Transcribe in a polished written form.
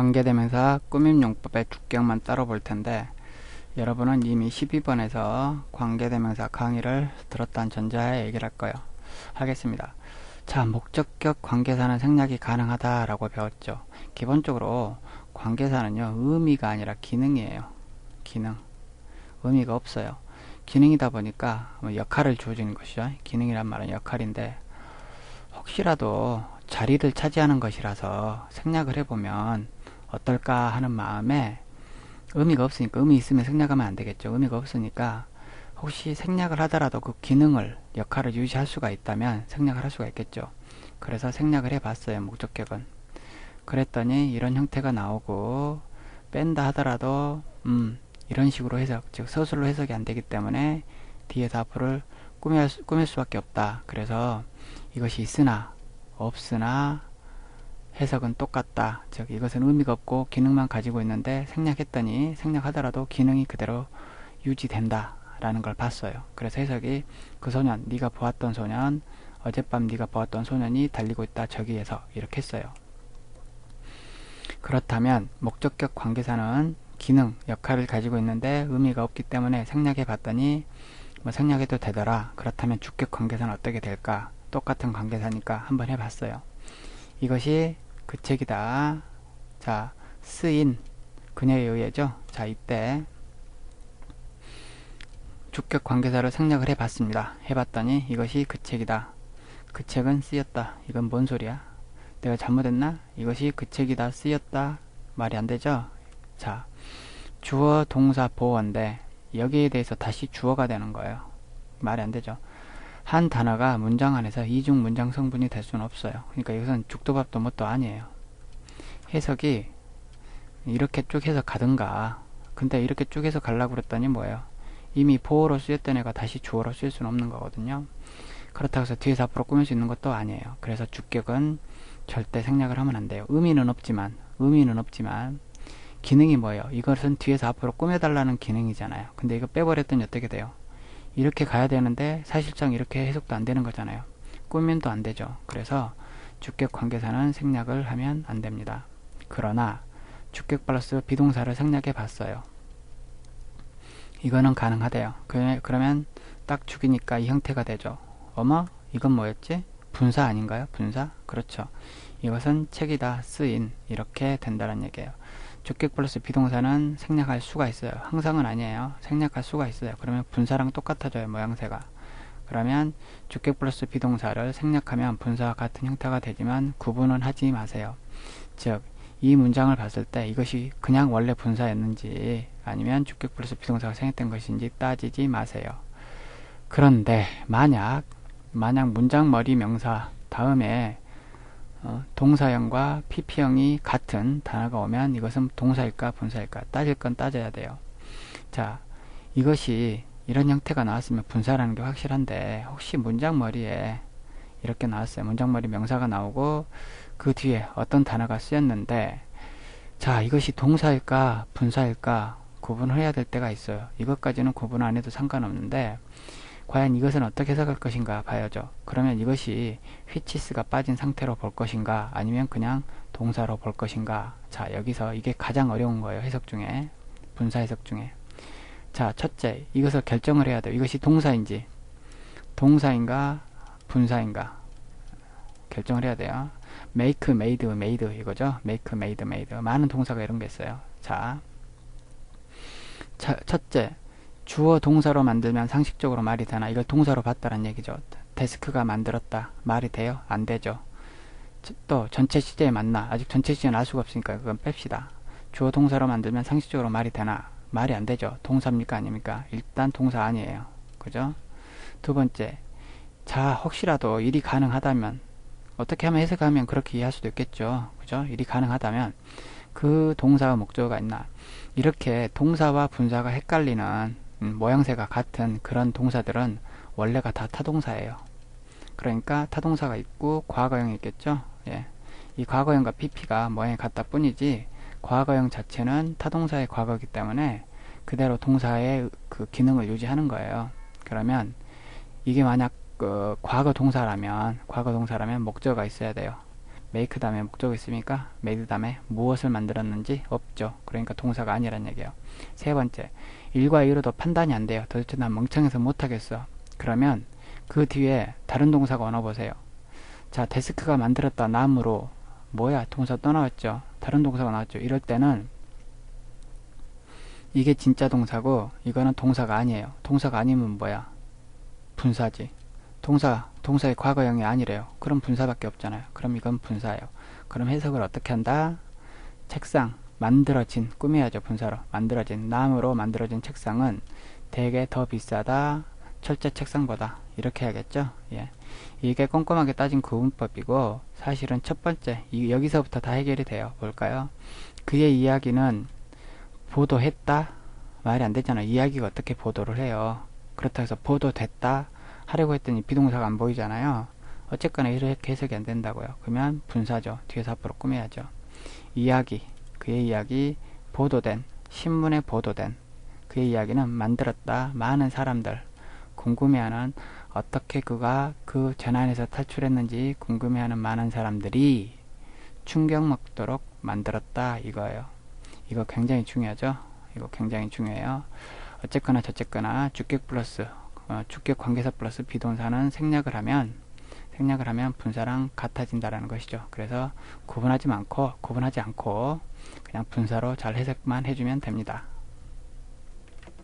관계대명사 꾸밈용법의 주격만 따로 볼 텐데, 여러분은 이미 12번에서 관계대명사 강의를 들었다는 전제하에 얘기를 하겠습니다. 자, 목적격 관계사는 생략이 가능하다라고 배웠죠. 기본적으로 관계사는요, 의미가 아니라 기능이에요. 기능. 의미가 없어요. 기능이다 보니까 역할을 주어지는 것이죠. 기능이란 말은 역할인데, 혹시라도 자리를 차지하는 것이라서 생략을 해보면 어떨까 하는 마음에, 의미가 없으니까, 의미 있으면 생략하면 안 되겠죠. 의미가 없으니까 혹시 생략을 하더라도 그 기능을, 역할을 유지할 수가 있다면 생략을 할 수가 있겠죠. 그래서 생략을 해봤어요. 목적격은. 그랬더니 이런 형태가 나오고, 뺀다 하더라도 이런 식으로 해석, 즉 서술로 해석이 안 되기 때문에 뒤에서 앞으로를 꾸밀 수밖에 없다. 그래서 이것이 있으나 없으나 해석은 똑같다. 즉 이것은 의미가 없고 기능만 가지고 있는데 생략했더니, 생략하더라도 기능이 그대로 유지된다 라는 걸 봤어요. 그래서 해석이, 그 소년, 네가 보았던 소년, 어젯밤 네가 보았던 소년이 달리고 있다 저기에서, 이렇게 했어요. 그렇다면 목적격 관계사는 기능, 역할을 가지고 있는데 의미가 없기 때문에 생략해 봤더니 생략해도 되더라. 그렇다면 주격 관계사는 어떻게 될까? 똑같은 관계사니까 한번 해봤어요. 이것이 그 책이다. 자, 쓰인 그녀에 의해죠. 자, 이때 주격 관계사를 생략을 해봤습니다. 해봤더니 이것이 그 책이다. 그 책은 쓰였다. 이건 뭔 소리야? 내가 잘못했나? 이것이 그 책이다. 쓰였다. 말이 안 되죠? 자, 주어, 동사, 보어인데 여기에 대해서 다시 주어가 되는 거예요. 말이 안 되죠. 한 단어가 문장 안에서 이중 문장 성분이 될 수는 없어요. 그러니까 이것은 죽도 밥도 뭣도 아니에요. 해석이 이렇게 쭉 해서 가든가. 근데 이렇게 쭉 해서 가려고 그랬더니 뭐예요? 이미 보어로 쓰였던 애가 다시 주어로 쓸 수는 없는 거거든요. 그렇다고 해서 뒤에서 앞으로 꾸밀 수 있는 것도 아니에요. 그래서 주격은 절대 생략을 하면 안 돼요. 의미는 없지만 기능이 뭐예요? 이것은 뒤에서 앞으로 꾸며달라는 기능이잖아요. 근데 이거 빼버렸더니 어떻게 돼요? 이렇게 가야 되는데 사실상 이렇게 해석도 안 되는 거잖아요. 꾸면도 안 되죠. 그래서 주격 관계사는 생략을 하면 안 됩니다. 그러나 주격 플러스 비동사를 생략해 봤어요. 이거는 가능하대요. 그러면 딱 죽이니까 이 형태가 되죠. 어머? 이건 뭐였지? 분사 아닌가요? 분사? 그렇죠. 이것은 책이다, 쓰인, 이렇게 된다는 얘기예요. 주격 플러스 비동사는 생략할 수가 있어요. 항상은 아니에요. 생략할 수가 있어요. 그러면 분사랑 똑같아져요. 모양새가. 그러면 주격 플러스 비동사를 생략하면 분사와 같은 형태가 되지만 구분은 하지 마세요. 즉, 이 문장을 봤을 때 이것이 그냥 원래 분사였는지 아니면 주격 플러스 비동사가 생략된 것인지 따지지 마세요. 그런데 만약 문장머리 명사 다음에 동사형과 PP형이 같은 단어가 오면 이것은 동사일까 분사일까 따질 건 따져야 돼요. 자, 이것이 이런 형태가 나왔으면 분사라는 게 확실한데, 혹시 문장머리에 이렇게 나왔어요. 문장머리 명사가 나오고 그 뒤에 어떤 단어가 쓰였는데, 자, 이것이 동사일까 분사일까 구분을 해야 될 때가 있어요. 이것까지는 구분 안 해도 상관없는데, 과연 이것은 어떻게 해석할 것인가 봐야죠. 그러면 이것이 whichs가 빠진 상태로 볼 것인가 아니면 그냥 동사로 볼 것인가. 자, 여기서 이게 가장 어려운 거예요. 해석 중에, 분사 해석 중에. 자, 첫째, 이것을 결정을 해야 돼요. 이것이 동사인가 분사인가 결정을 해야 돼요. make, made 이거죠. make, made 많은 동사가 이런 게 있어요. 자, 첫째, 주어 동사로 만들면 상식적으로 말이 되나? 이걸 동사로 봤다는 얘기죠. 데스크가 만들었다. 말이 돼요? 안 되죠. 또 전체 시제에 맞나? 아직 전체 시제는 알 수가 없으니까 그건 뺍시다. 주어 동사로 만들면 상식적으로 말이 되나? 말이 안 되죠. 동사입니까 아닙니까? 일단 동사 아니에요. 그죠? 두 번째, 자, 혹시라도 일이 가능하다면 어떻게 하면 해석하면 그렇게 이해할 수도 있겠죠. 그죠? 일이 가능하다면 그 동사와 목적어가 있나? 이렇게 동사와 분사가 헷갈리는 모양새가 같은 그런 동사들은 원래가 다 타동사예요. 그러니까 타동사가 있고 과거형이 있겠죠. 예. 이 과거형과 PP가 모양이 같다 뿐이지 과거형 자체는 타동사의 과거이기 때문에 그대로 동사의 그 기능을 유지하는 거예요. 그러면 이게 만약 과거 동사라면 목적어가 있어야 돼요. make 다음에 목적이 있습니까? made 다음에 무엇을 만들었는지 없죠. 그러니까 동사가 아니란 얘기예요. 세 번째, 1과 2로도 판단이 안 돼요. 도대체 난 멍청해서 못하겠어. 그러면 그 뒤에 다른 동사가 오나 보세요. 자, 데스크가 만들었다 나무로 뭐야? 동사 또 나왔죠. 다른 동사가 나왔죠. 이럴 때는 이게 진짜 동사고 이거는 동사가 아니에요. 동사가 아니면 뭐야? 분사지. 동사의 과거형이 아니래요. 그럼 분사밖에 없잖아요. 그럼 이건 분사예요. 그럼 해석을 어떻게 한다? 책상, 만들어진, 꾸며야죠. 분사로. 만들어진, 나무로 만들어진 책상은 되게 더 비싸다. 철제 책상보다. 이렇게 해야겠죠? 예. 이게 꼼꼼하게 따진 구문법이고 사실은 첫 번째, 여기서부터 다 해결이 돼요. 뭘까요? 그의 이야기는 보도했다? 말이 안 되잖아. 이야기가 어떻게 보도를 해요? 그렇다고 해서 보도됐다? 하려고 했더니 비동사가 안 보이잖아요. 어쨌거나 이렇게 해석이 안 된다고요. 그러면 분사죠. 뒤에서 앞으로 꾸며야죠. 이야기, 그의 이야기, 보도된, 신문에 보도된, 그의 이야기는 만들었다. 많은 사람들, 궁금해하는, 어떻게 그가 그 재난에서 탈출했는지 궁금해하는 많은 사람들이 충격 먹도록 만들었다. 이거예요. 이거 굉장히 중요하죠. 이거 굉장히 중요해요. 어쨌거나 저쨌거나 주격 플러스 주격 관계사 플러스 비동사는 생략을 하면 분사랑 같아진다라는 것이죠. 그래서 구분하지 않고 그냥 분사로 잘 해석만 해주면 됩니다.